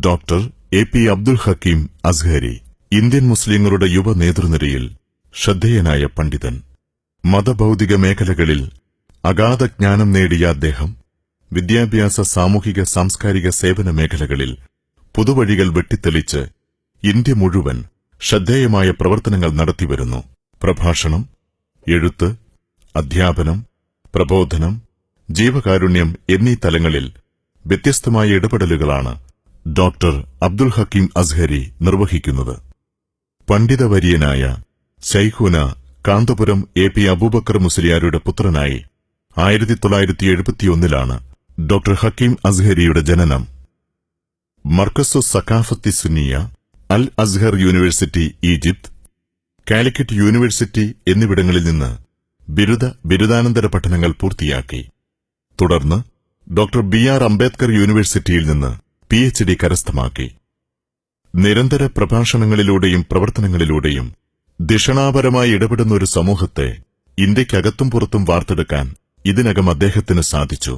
Doctor A P. Abdul Hakeem Azhari, Indian മുസ്ലിങ്ങളുടെ യുവ നേതൃനിരയിൽ ശ്രദ്ധേയനായ പണ്ഡിതൻ. മതഭൌതിക മേഖലകളിൽ അഗാധ ജ്ഞാനം നേടിയ അദ്ദേഹം വിദ്യാഭ്യാസ, സാമൂഹിക, സാംസ്കാരിക സേവന മേഖലകളിൽ പുതുവഴികൾ വെട്ടിത്തെളിച്ച് ഇന്ത്യ മുഴുവൻ ശ്രദ്ധേയമായ പ്രവർത്തനങ്ങൾ നടത്തിവരുന്നു. പ്രഭാഷണം, എഴുത്ത്, അധ്യാപനം, പ്രബോധനം, ജീവകാരുണ്യം എന്നീ തലങ്ങളിൽ വ്യത്യസ്തമായ ഇടപെടലുകളാണ് ഡോക്ടർ അബ്ദുൽ ഹക്കീം അസ്ഹരി നിർവഹിക്കുന്നത്. പണ്ഡിതവര്യനായ ശൈഖുന കാന്തപുരം എ.പി. അബൂബക്കർ മുസ്ലിയാരുടെ പുത്രനായി 1971 ഡോക്ടർ ഹക്കീം അസ്ഹരിയുടെ ജനനം. Markazu Saqafathi Sunniya, Al Azhar university Egypt, Calicut university എന്നിവിടങ്ങളിൽ നിന്ന് ബിരുദാനന്തര പഠനങ്ങൾ പൂർത്തിയാക്കി. തുടർന്ന് ഡോക്ടർ ബി.ആർ. അംബേദ്കർ യൂണിവേഴ്സിറ്റിയിൽ നിന്ന് പി.എച്ച്.ഡി. കരസ്ഥമാക്കി. നിരന്തര പ്രഭാഷണങ്ങളിലൂടെയും പ്രവർത്തനങ്ങളിലൂടെയും ദിഷണാപരമായി ഇടപെടുന്ന ഒരു സമൂഹത്തെ ഇന്ത്യക്കകത്തും പുറത്തും വാർത്തെടുക്കാൻ ഇതിനകം അദ്ദേഹത്തിന് സാധിച്ചു.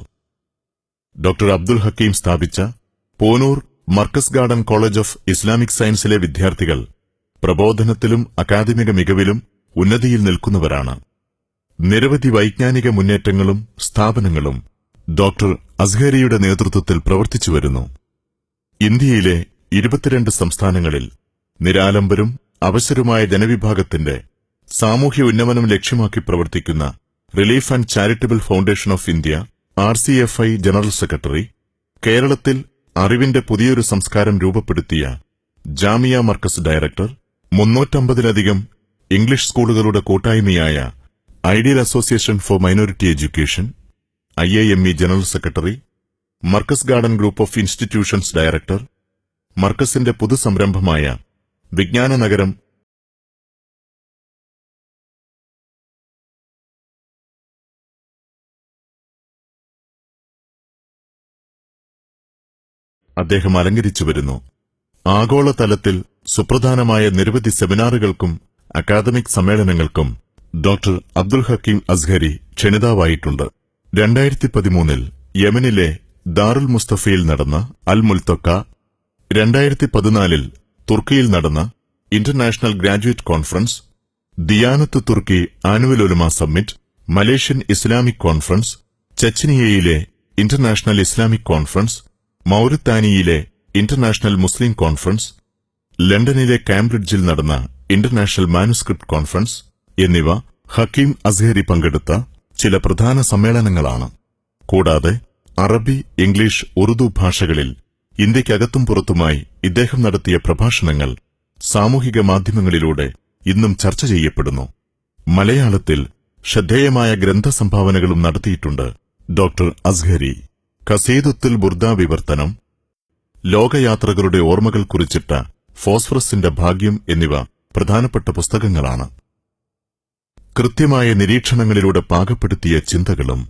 ഡോക്ടർ അബ്ദുൽ ഹക്കീം സ്ഥാപിച്ച Poonoor Markaz garden college of Islamic സയൻസിലെ വിദ്യാർത്ഥികൾ പ്രബോധനത്തിലും അക്കാദമിക മികവിലും ഉന്നതിയിൽ നിൽക്കുന്നവരാണ്. നിരവധി വൈജ്ഞാനിക മുന്നേറ്റങ്ങളും സ്ഥാപനങ്ങളും ഡോക്ടർ അസ്ഹരിയുടെ നേതൃത്വത്തിൽ പ്രവർത്തിച്ചുവരുന്നു. ഇന്ത്യയിലെ 22 സംസ്ഥാനങ്ങളിൽ നിരാലംബരും അവശരുമായ ജനവിഭാഗത്തിന്റെ സാമൂഹ്യ ഉന്നമനം ലക്ഷ്യമാക്കി പ്രവർത്തിക്കുന്ന relief and charitable foundation of India RCFI general secretary, കേരളത്തിൽ അറിവിന്റെ പുതിയൊരു സംസ്കാരം രൂപപ്പെടുത്തിയ ജാമിയ മർക്കസ് ഡയറക്ടർ, 350-ലധികം ഇംഗ്ലീഷ് സ്കൂളുകളുടെ കൂട്ടായ്മയായ ideal association for minority education IIME general secretary, Markaz garden group of institutions director, മർക്കസിന്റെ പുതുസംരംഭമായ വിജ്ഞാന നഗരം അദ്ദേഹം അലങ്കരിച്ചുവരുന്നു. ആഗോളതലത്തിൽ സുപ്രധാനമായ നിരവധി സെമിനാറുകൾക്കും അക്കാദമിക് സമ്മേളനങ്ങൾക്കും ഡോക്ടർ അബ്ദുൽ ഹക്കീം അസ്ഹരി ക്ഷണിതാവായിട്ടുണ്ട്. 2013 യമനിലെ ദാറുൽ മുസ്തഫയിൽ നടന്ന അൽ മുൽത്തക്ക, 2014 തുർക്കിയിൽ നടന്ന ഇന്റർനാഷണൽ ഗ്രാജുവേറ്റ് കോൺഫറൻസ്, ദിയാനത്ത് തുർക്കി ആനുവൽ ഉലമ സമ്മിറ്റ്, മലേഷ്യൻ ഇസ്ലാമിക് കോൺഫറൻസ്, ചെച്നിയയിലെ ഇന്റർനാഷണൽ ഇസ്ലാമിക് കോൺഫറൻസ്, മൌറിത്താനിയയിലെ ഇന്റർനാഷണൽ മുസ്ലിം കോൺഫറൻസ്, ലണ്ടനിലെ കാംബ്രിഡ്ജിൽ നടന്ന ഇന്റർനാഷണൽ മാനുസ്ക്രിപ്റ്റ് കോൺഫറൻസ് എന്നിവ ഹക്കീം അസ്ഹരി പങ്കെടുത്ത ചില പ്രധാന സമ്മേളനങ്ങളാണ്. കൂടാതെ അറബി, ഇംഗ്ലീഷ്, ഉറുദു ഭാഷകളിൽ ഇന്ത്യക്കകത്തും പുറത്തുമായി ഇദ്ദേഹം നടത്തിയ പ്രഭാഷണങ്ങൾ സാമൂഹിക മാധ്യമങ്ങളിലൂടെ ഇന്നും ചർച്ച ചെയ്യപ്പെടുന്നു. മലയാളത്തിൽ ശ്രദ്ധേയമായ ഗ്രന്ഥസംഭാവനകളും നടത്തിയിട്ടുണ്ട് ഡോക്ടർ അസ്ഹരി. ഖസീദത്തുൽ ബുർദ വിവർത്തനം, ലോകയാത്രകളുടെ ഓർമ്മകൾ കുറിച്ചിട്ട ഫോസ്ഫറസിന്റെ ഭാഗ്യം എന്നിവ പ്രധാനപ്പെട്ട പുസ്തകങ്ങളാണ്. കൃത്യമായ നിരീക്ഷണങ്ങളിലൂടെ പാകപ്പെടുത്തിയ ചിന്തകളും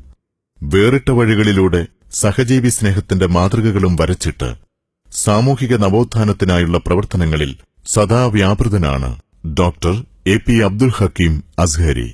വേറിട്ട വഴികളിലൂടെ സഹജീവി സ്നേഹത്തിന്റെ മാതൃകകളും വരച്ചിട്ട് സാമൂഹിക നവോത്ഥാനത്തിനായുള്ള പ്രവർത്തനങ്ങളിൽ സദാ വ്യാപൃതനാണ് ഡോക്ടർ എ.പി. അബ്ദുൽ ഹക്കീം അസ്ഹരി.